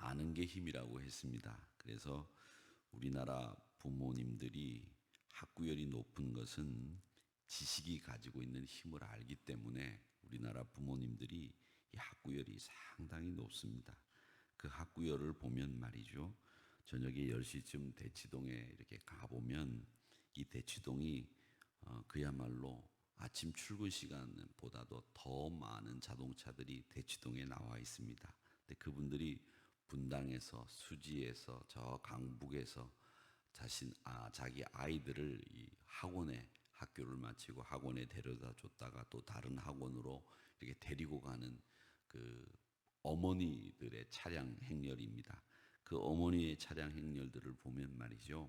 아는 게 힘이라고 했습니다. 그래서 우리나라 부모님들이 학구열이 높은 것은 지식이 가지고 있는 힘을 알기 때문에 우리나라 부모님들이 이 학구열이 상당히 높습니다. 그 학구열을 보면 말이죠. 저녁에 10시쯤 대치동에 이렇게 가보면 이 대치동이 그야말로 아침 출근 시간보다도 더 많은 자동차들이 대치동에 나와 있습니다. 근데 그분들이 분당에서, 수지에서, 저 강북에서 자기 아이들을 이 학원에, 학교를 마치고 학원에 데려다 줬다가 또 다른 학원으로 이렇게 데리고 가는 그 어머니들의 차량 행렬입니다. 그 어머니의 차량 행렬들을 보면 말이죠.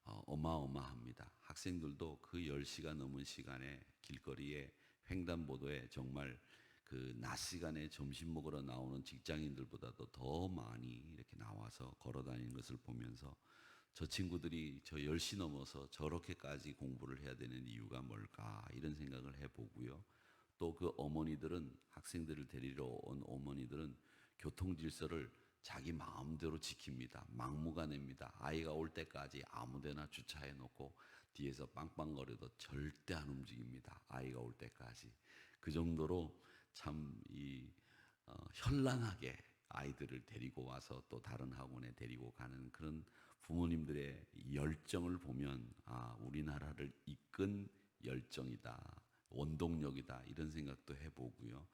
어마어마합니다. 학생들도 그 10시가 넘은 시간에 길거리에 횡단보도에 정말 그 낮 시간에 점심 먹으러 나오는 직장인들보다도 더 많이 이렇게 나와서 걸어 다니는 것을 보면서 저 친구들이 저 10시 넘어서 저렇게까지 공부를 해야 되는 이유가 뭘까 이런 생각을 해보고요. 또 그 어머니들은 학생들을 데리러 온 어머니들은 교통 질서를 자기 마음대로 지킵니다. 막무가내입니다. 아이가 올 때까지 아무데나 주차해 놓고 뒤에서 빵빵거려도 절대 안 움직입니다. 아이가 올 때까지. 그 정도로 참 현란하게 아이들을 데리고 와서 또 다른 학원에 데리고 가는 그런 부모님들의 열정을 보면 우리나라를 이끈 열정이다. 원동력이다. 이런 생각도 해보고요.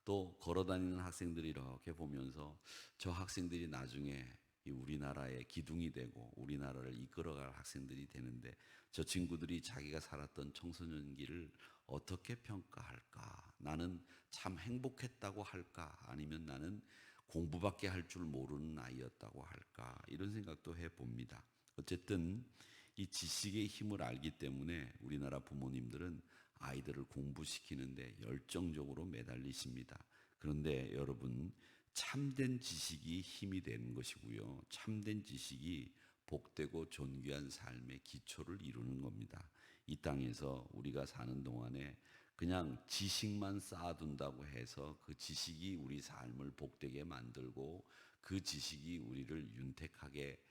또 걸어다니는 학생들이 이렇게 보면서 저 학생들이 나중에 이 우리나라의 기둥이 되고 우리나라를 이끌어갈 학생들이 되는데 저 친구들이 자기가 살았던 청소년기를 어떻게 평가할까? 나는 참 행복했다고 할까? 아니면 나는 공부밖에 할 줄 모르는 아이였다고 할까? 이런 생각도 해봅니다. 어쨌든 이 지식의 힘을 알기 때문에 우리나라 부모님들은 아이들을 공부시키는데 열정적으로 매달리십니다. 그런데 여러분, 참된 지식이 힘이 되는 것이고요. 참된 지식이 복되고 존귀한 삶의 기초를 이루는 겁니다. 이 땅에서 우리가 사는 동안에 그냥 지식만 쌓아둔다고 해서 그 지식이 우리 삶을 복되게 만들고 그 지식이 우리를 윤택하게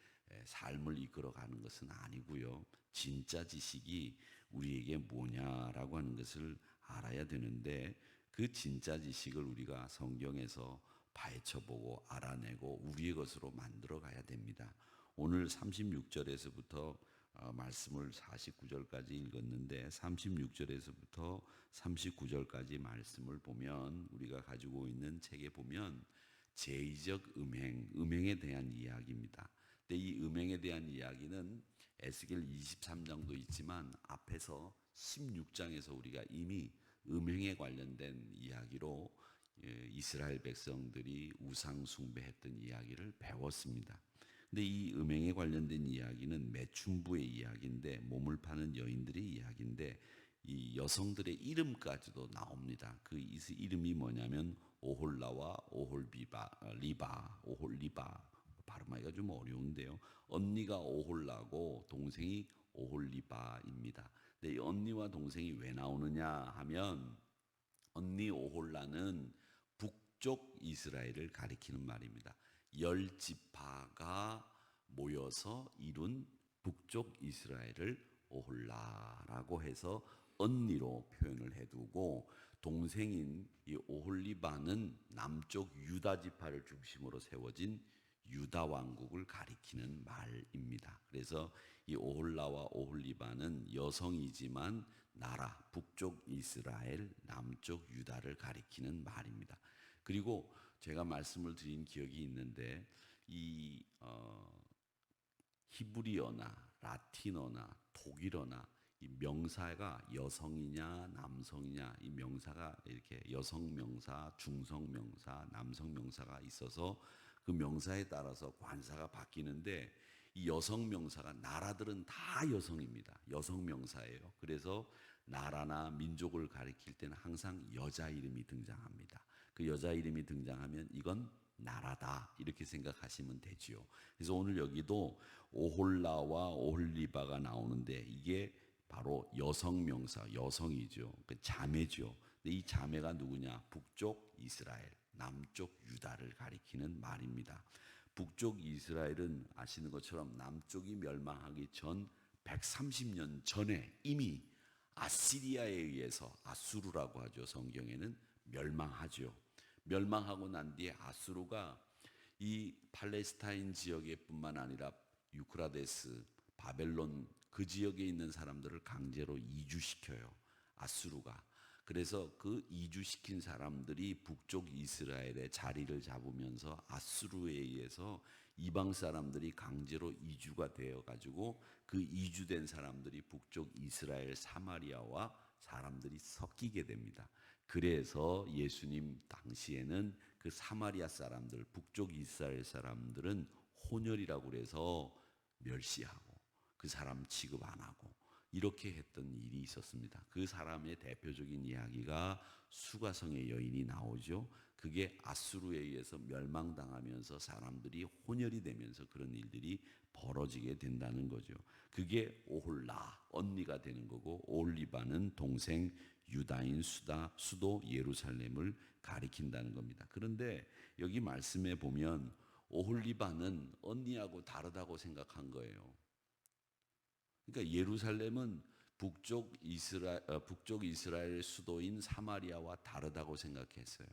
삶을 이끌어가는 것은 아니고요. 진짜 지식이 우리에게 뭐냐라고 하는 것을 알아야 되는데 그 진짜 지식을 우리가 성경에서 파헤쳐보고 알아내고 우리의 것으로 만들어 가야 됩니다. 오늘 36절에서부터 말씀을 49절까지 읽었는데 36절에서부터 39절까지 말씀을 보면 우리가 가지고 있는 책에 보면 제의적 음행에 대한 이야기입니다. 근데 이 음행에 대한 이야기는 에스겔 23장도 있지만 앞에서 16장에서 우리가 이미 음행에 관련된 이야기로 이스라엘 백성들이 우상 숭배했던 이야기를 배웠습니다. 근데 이 음행에 관련된 이야기는 매춘부의 이야기인데 몸을 파는 여인들의 이야기인데 이 여성들의 이름까지도 나옵니다. 그 이름이 뭐냐면 오홀라와 오홀리바 발음하기가 좀 어려운데요. 언니가 오홀라고 동생이 오홀리바입니다. 근데 이 언니와 동생이 왜 나오느냐 하면 언니 오홀라는 북쪽 이스라엘을 가리키는 말입니다. 10지파가 모여서 이룬 북쪽 이스라엘을 오홀라라고 해서 언니로 표현을 해두고 동생인 이 오홀리바는 남쪽 유다 지파를 중심으로 세워진 유다 왕국을 가리키는 말입니다. 그래서 이 오홀라와 오홀리바는 여성이지만 나라 북쪽 이스라엘, 남쪽 유다를 가리키는 말입니다. 그리고 제가 말씀을 드린 기억이 있는데 이 히브리어나 라틴어나 독일어나 이 명사가 여성이냐 남성이냐 이 명사가 이렇게 여성 명사, 중성 명사, 남성 명사가 있어서 그 명사에 따라서 관사가 바뀌는데 이 여성 명사가 나라들은 다 여성입니다. 여성 명사예요. 그래서 나라나 민족을 가리킬 때는 항상 여자 이름이 등장합니다. 그 여자 이름이 등장하면 이건 나라다 이렇게 생각하시면 되지요. 그래서 오늘 여기도 오홀라와 오홀리바가 나오는데 이게 바로 여성 명사, 여성이죠. 그 자매죠. 근데 이 자매가 누구냐? 북쪽 이스라엘, 남쪽 유다를 가리키는 말입니다. 북쪽 이스라엘은 아시는 것처럼 남쪽이 멸망하기 전 130년 전에 이미 아시리아에 의해서, 아수르라고 하죠, 성경에는, 멸망하죠. 멸망하고 난 뒤에 아수르가 이 팔레스타인 지역에 뿐만 아니라 유프라데스, 바벨론 그 지역에 있는 사람들을 강제로 이주시켜요, 아수르가. 그래서 그 이주시킨 사람들이 북쪽 이스라엘에 자리를 잡으면서 아수르에 의해서 이방 사람들이 강제로 이주가 되어 가지고 그 이주된 사람들이 북쪽 이스라엘 사마리아와 사람들이 섞이게 됩니다. 그래서 예수님 당시에는 그 사마리아 사람들, 북쪽 이스라엘 사람들은 혼혈이라고 그래서 멸시하고 그 사람 취급 안 하고 이렇게 했던 일이 있었습니다. 그 사람의 대표적인 이야기가 수가성의 여인이 나오죠. 그게 아수르에 의해서 멸망당하면서 사람들이 혼혈이 되면서 그런 일들이 벌어지게 된다는 거죠. 그게 오홀라, 언니가 되는 거고, 오홀리바는 동생 유다인 수도 예루살렘을 가리킨다는 겁니다. 그런데 여기 말씀에 보면 오홀리바는 언니하고 다르다고 생각한 거예요. 그러니까 예루살렘은 북쪽 이스라엘 수도인 사마리아와 다르다고 생각했어요.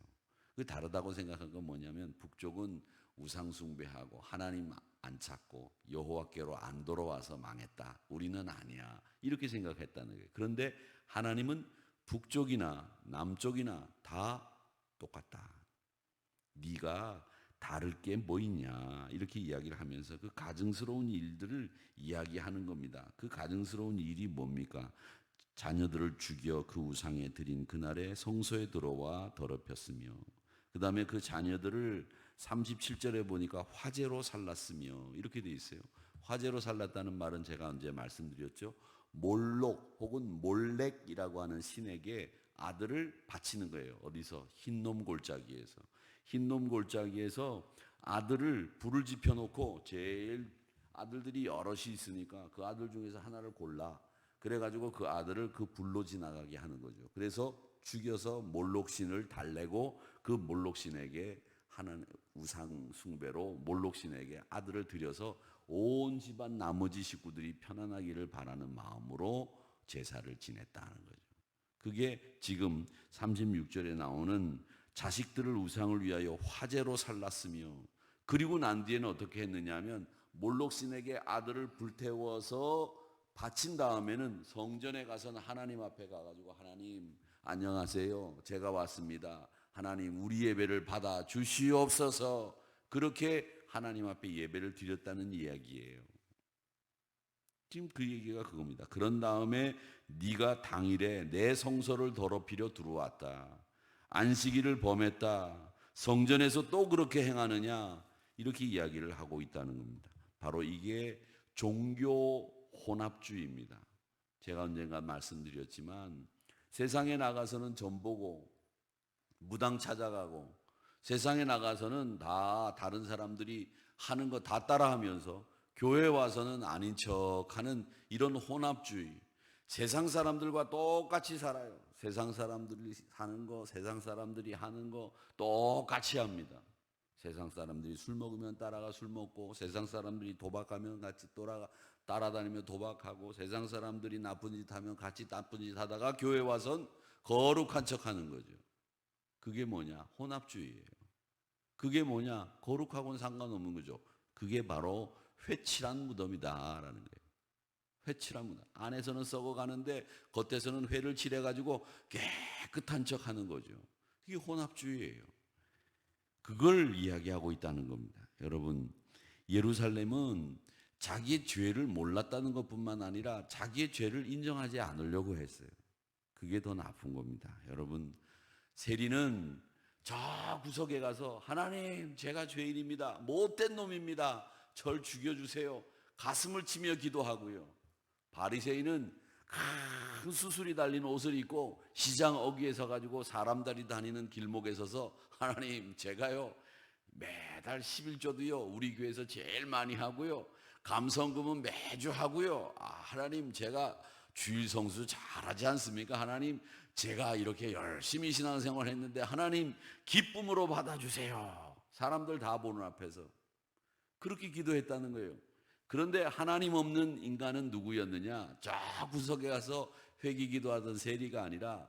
그 다르다고 생각한 건 뭐냐면, 북쪽은 우상 숭배하고 하나님 안 찾고 여호와께로 안 돌아와서 망했다, 우리는 아니야, 이렇게 생각했다는 거예요. 그런데 하나님은 북쪽이나 남쪽이나 다 똑같다, 네가 다를 게 뭐 있냐, 이렇게 이야기를 하면서 그 가증스러운 일들을 이야기하는 겁니다. 그 가증스러운 일이 뭡니까? 자녀들을 죽여 그 우상에 드린 그날에 성소에 들어와 더럽혔으며, 그 다음에 그 자녀들을 37절에 보니까 화재로 살랐으며, 이렇게 돼 있어요. 화재로 살랐다는 말은 제가 언제 말씀드렸죠? 몰록 혹은 몰렉이라고 하는 신에게 아들을 바치는 거예요. 어디서? 흰놈 골짜기에서. 흰놈 골짜기에서 아들을 불을 지펴놓고, 제일 아들들이 여럿이 있으니까 그 아들 중에서 하나를 골라. 그래가지고 그 아들을 그 불로 지나가게 하는 거죠. 그래서 죽여서 몰록신을 달래고 그 몰록신에게 하나님 우상 숭배로 몰록신에게 아들을 드려서 온 집안 나머지 식구들이 편안하기를 바라는 마음으로 제사를 지냈다는 거죠. 그게 지금 36절에 나오는 자식들을 우상을 위하여 화제로 살랐으며, 그리고 난 뒤에는 어떻게 했느냐 하면 몰록신에게 아들을 불태워서 바친 다음에는 성전에 가서는 하나님 앞에 가가지고, 하나님 안녕하세요, 제가 왔습니다, 하나님 우리 예배를 받아 주시옵소서, 그렇게 하나님 앞에 예배를 드렸다는 이야기예요. 지금 그 얘기가 그겁니다. 그런 다음에 네가 당일에 내 성소를 더럽히려 들어왔다, 안식일을 범했다, 성전에서 또 그렇게 행하느냐, 이렇게 이야기를 하고 있다는 겁니다. 바로 이게 종교 혼합주의입니다. 제가 언젠가 말씀드렸지만 세상에 나가서는 점 보고 무당 찾아가고, 세상에 나가서는 다 다른 사람들이 하는 거 다 따라하면서 교회 와서는 아닌 척하는 이런 혼합주의, 세상 사람들과 똑같이 살아요. 세상 사람들이 사는 거, 세상 사람들이 하는 거 똑같이 합니다. 세상 사람들이 술 먹으면 따라가 술 먹고, 세상 사람들이 도박하면 같이 따라다니며 도박하고, 세상 사람들이 나쁜 짓 하면 같이 나쁜 짓 하다가 교회 와선 거룩한 척 하는 거죠. 그게 뭐냐? 혼합주의예요. 그게 뭐냐? 거룩하고는 상관없는 거죠. 그게 바로 회칠한 무덤이다라는 거예요. 회칠한 무덤. 안에서는 썩어가는데 겉에서는 회를 칠해가지고 깨끗한 척 하는 거죠. 그게 혼합주의예요. 그걸 이야기하고 있다는 겁니다. 여러분, 예루살렘은 자기의 죄를 몰랐다는 것뿐만 아니라 자기의 죄를 인정하지 않으려고 했어요. 그게 더 나쁜 겁니다. 여러분, 세리는 저 구석에 가서 하나님 제가 죄인입니다, 못된 놈입니다, 절 죽여주세요, 가슴을 치며 기도하고요. 바리새인은 큰 수술이 달린 옷을 입고 시장 어귀에 서가지고 사람들이 다니는 길목에 서서 하나님 제가요 매달 11조도요 우리 교회에서 제일 많이 하고요, 감성금은 매주 하고요, 하나님 제가 주일 성수 잘하지 않습니까? 하나님 제가 이렇게 열심히 신앙생활 했는데 하나님 기쁨으로 받아주세요. 사람들 다 보는 앞에서. 그렇게 기도했다는 거예요. 그런데 하나님 없는 인간은 누구였느냐? 저 구석에 가서 회개 기도하던 세리가 아니라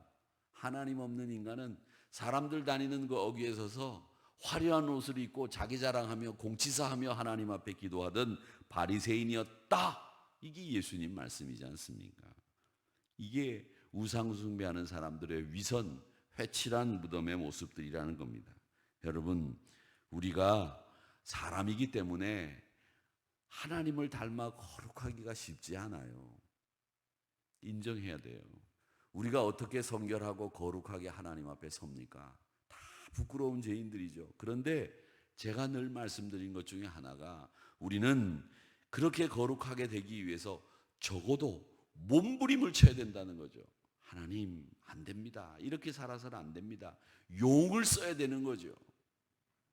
하나님 없는 인간은 사람들 다니는 그 어귀에 서서 화려한 옷을 입고 자기 자랑하며 공치사하며 하나님 앞에 기도하던 바리새인이었다. 이게 예수님 말씀이지 않습니까? 이게 우상 숭배하는 사람들의 위선, 회칠한 무덤의 모습들이라는 겁니다. 여러분, 우리가 사람이기 때문에 하나님을 닮아 거룩하기가 쉽지 않아요. 인정해야 돼요. 우리가 어떻게 성결하고 거룩하게 하나님 앞에 섭니까? 다 부끄러운 죄인들이죠. 그런데 제가 늘 말씀드린 것 중에 하나가 우리는 그렇게 거룩하게 되기 위해서 적어도 몸부림을 쳐야 된다는 거죠. 하나님 안 됩니다. 이렇게 살아서는 안 됩니다. 용을 써야 되는 거죠.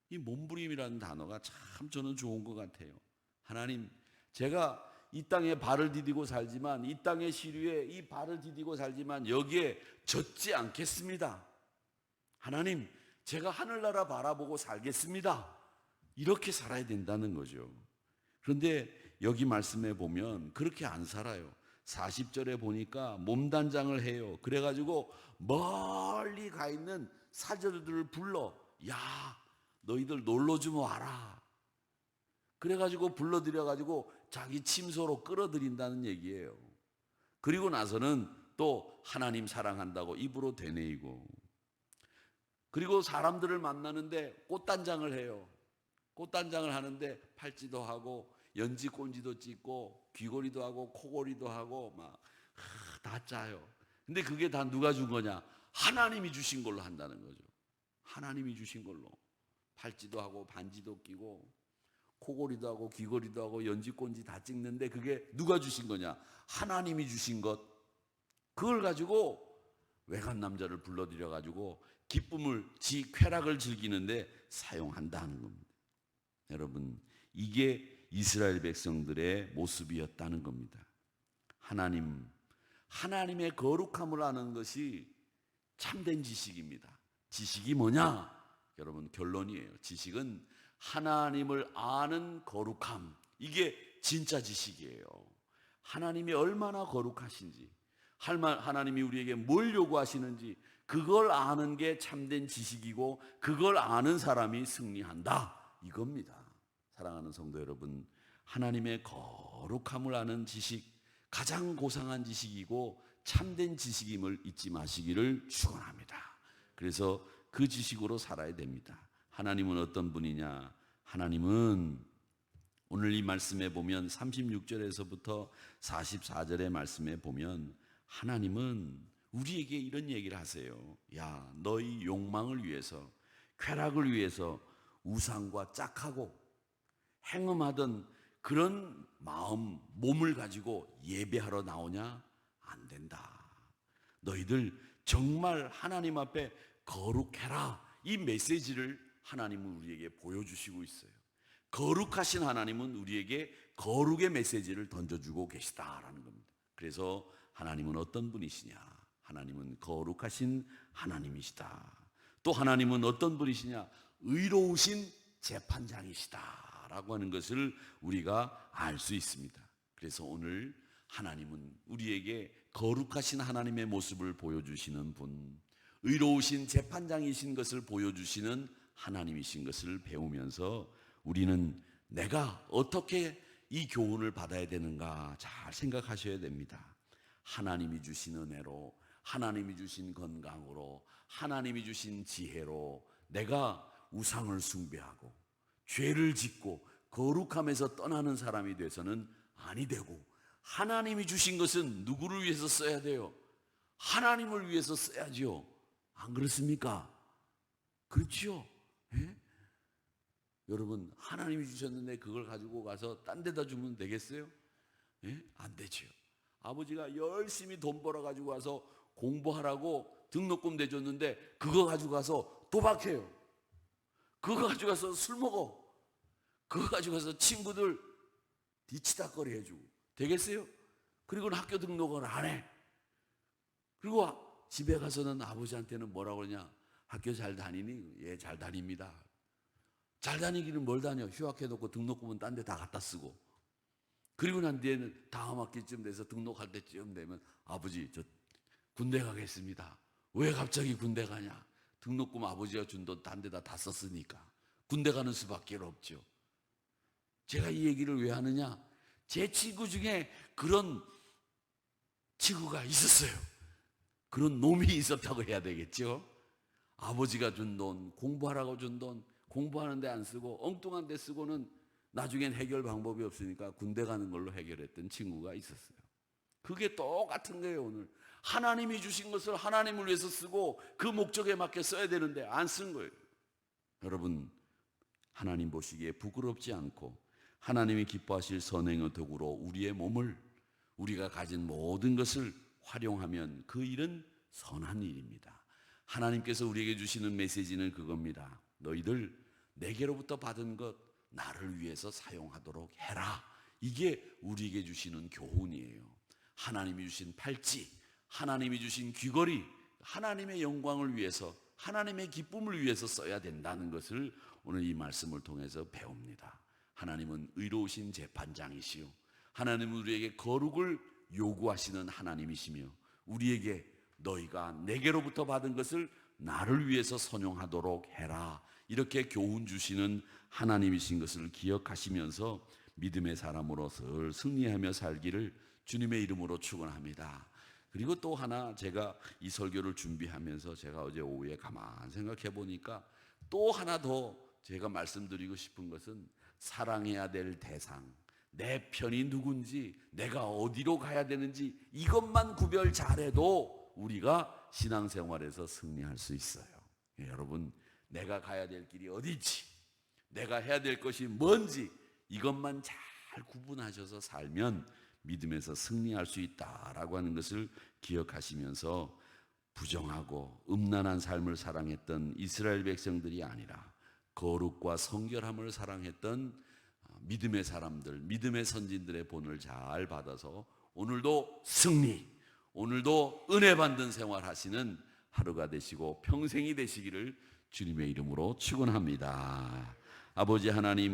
이 몸부림이라는 단어가 참 저는 좋은 것 같아요. 하나님, 제가 이 땅에 발을 디디고 살지만, 이 땅의 시류에 이 발을 디디고 살지만 여기에 젖지 않겠습니다. 하나님, 제가 하늘나라 바라보고 살겠습니다. 이렇게 살아야 된다는 거죠. 그런데 여기 말씀에 보면 그렇게 안 살아요. 40절에 보니까 몸단장을 해요. 그래가지고 멀리 가 있는 사제들을 불러, 야, 너희들 놀러 좀 와라. 그래가지고 불러들여가지고 자기 침소로 끌어들인다는 얘기예요. 그리고 나서는 또 하나님 사랑한다고 입으로 되뇌이고, 그리고 사람들을 만나는데 꽃단장을 해요. 꽃단장을 하는데 팔찌도 하고 연지 꼰지도 찍고 귀걸이도 하고 코걸이도 하고 막 다 짜요. 근데 그게 다 누가 준 거냐? 하나님이 주신 걸로 한다는 거죠. 하나님이 주신 걸로 팔찌도 하고 반지도 끼고 코걸이도 하고 귀걸이도 하고 연지 꼰지 다 찍는데 그게 누가 주신 거냐? 하나님이 주신 것. 그걸 가지고 외간 남자를 불러들여 가지고 기쁨을, 지 쾌락을 즐기는데 사용한다는 겁니다. 여러분, 이게 이스라엘 백성들의 모습이었다는 겁니다. 하나님의 거룩함을 아는 것이 참된 지식입니다. 지식이 뭐냐? 여러분, 결론이에요. 지식은 하나님을 아는 거룩함. 이게 진짜 지식이에요. 하나님이 얼마나 거룩하신지, 하나님이 우리에게 뭘 요구하시는지 그걸 아는 게 참된 지식이고 그걸 아는 사람이 승리한다. 이겁니다. 사랑하는 성도 여러분, 하나님의 거룩함을 아는 지식, 가장 고상한 지식이고 참된 지식임을 잊지 마시기를 축원합니다. 그래서 그 지식으로 살아야 됩니다. 하나님은 어떤 분이냐? 하나님은 오늘 이 말씀에 보면 36절에서부터 44절의 말씀에 보면 하나님은 우리에게 이런 얘기를 하세요. 야, 너희 욕망을 위해서, 쾌락을 위해서 우상과 짝하고 행음하던 그런 마음, 몸을 가지고 예배하러 나오냐? 안 된다. 너희들 정말 하나님 앞에 거룩해라. 이 메시지를 하나님은 우리에게 보여주시고 있어요. 거룩하신 하나님은 우리에게 거룩의 메시지를 던져주고 계시다라는 겁니다. 그래서 하나님은 어떤 분이시냐? 하나님은 거룩하신 하나님이시다. 또 하나님은 어떤 분이시냐? 의로우신 재판장이시다라고 하는 것을 우리가 알 수 있습니다. 그래서 오늘 하나님은 우리에게 거룩하신 하나님의 모습을 보여주시는 분, 의로우신 재판장이신 것을 보여주시는 하나님이신 것을 배우면서 우리는 내가 어떻게 이 교훈을 받아야 되는가 잘 생각하셔야 됩니다. 하나님이 주신 은혜로, 하나님이 주신 건강으로, 하나님이 주신 지혜로 내가 우상을 숭배하고 죄를 짓고 거룩함에서 떠나는 사람이 돼서는 아니 되고, 하나님이 주신 것은 누구를 위해서 써야 돼요? 하나님을 위해서 써야지요. 안 그렇습니까? 그렇지요? 예? 여러분, 하나님이 주셨는데 그걸 가지고 가서 딴 데다 주면 되겠어요? 예? 안 되지요. 아버지가 열심히 돈 벌어 가지고 와서 공부하라고 등록금 내줬는데 그거 가지고 가서 도박해요. 그거 가지고 가서 술 먹어. 그거 가지고 가서 친구들 뒤치다거리 해주고 되겠어요? 그리고는 학교 등록을 안 해. 그리고 집에 가서는 아버지한테는 뭐라고 그러냐? 학교 잘 다니니? 예, 잘 다닙니다. 잘 다니기는 뭘 다녀? 휴학해놓고 등록금은 딴 데 다 갖다 쓰고. 그리고 난 뒤에는 다음 학기쯤 돼서 등록할 때쯤 되면 아버지 저 군대 가겠습니다. 왜 갑자기 군대 가냐? 등록금 아버지가 준 돈 딴 데다 다 썼으니까. 군대 가는 수밖에 없죠. 제가 이 얘기를 왜 하느냐? 제 친구 중에 그런 친구가 있었어요. 그런 놈이 있었다고 해야 되겠죠. 아버지가 준 돈, 공부하라고 준 돈, 공부하는데 안 쓰고 엉뚱한 데 쓰고는 나중엔 해결 방법이 없으니까 군대 가는 걸로 해결했던 친구가 있었어요. 그게 똑같은 거예요. 오늘 하나님이 주신 것을 하나님을 위해서 쓰고 그 목적에 맞게 써야 되는데 안 쓴 거예요. 여러분, 하나님 보시기에 부끄럽지 않고 하나님이 기뻐하실 선행의 도구로 우리의 몸을, 우리가 가진 모든 것을 활용하면 그 일은 선한 일입니다. 하나님께서 우리에게 주시는 메시지는 그겁니다. 너희들 내게로부터 받은 것 나를 위해서 사용하도록 해라. 이게 우리에게 주시는 교훈이에요. 하나님이 주신 팔찌, 하나님이 주신 귀걸이, 하나님의 영광을 위해서, 하나님의 기쁨을 위해서 써야 된다는 것을 오늘 이 말씀을 통해서 배웁니다. 하나님은 의로우신 재판장이시요, 하나님은 우리에게 거룩을 요구하시는 하나님이시며 우리에게 너희가 내게로부터 받은 것을 나를 위해서 선용하도록 해라, 이렇게 교훈 주시는 하나님이신 것을 기억하시면서 믿음의 사람으로서 승리하며 살기를 주님의 이름으로 축원합니다. 그리고 또 하나, 제가 이 설교를 준비하면서 제가 어제 오후에 가만 생각해 보니까 또 하나 더 제가 말씀드리고 싶은 것은 사랑해야 될 대상, 내 편이 누군지, 내가 어디로 가야 되는지 이것만 구별 잘해도 우리가 신앙생활에서 승리할 수 있어요. 여러분, 내가 가야 될 길이 어디지, 내가 해야 될 것이 뭔지 이것만 잘 구분하셔서 살면 믿음에서 승리할 수 있다라고 하는 것을 기억하시면서 부정하고 음란한 삶을 사랑했던 이스라엘 백성들이 아니라 거룩과 성결함을 사랑했던 믿음의 사람들, 믿음의 선진들의 본을 잘 받아서 오늘도 승리, 오늘도 은혜 받는 생활하시는 하루가 되시고 평생이 되시기를 주님의 이름으로 축원합니다. 아버지 하나님,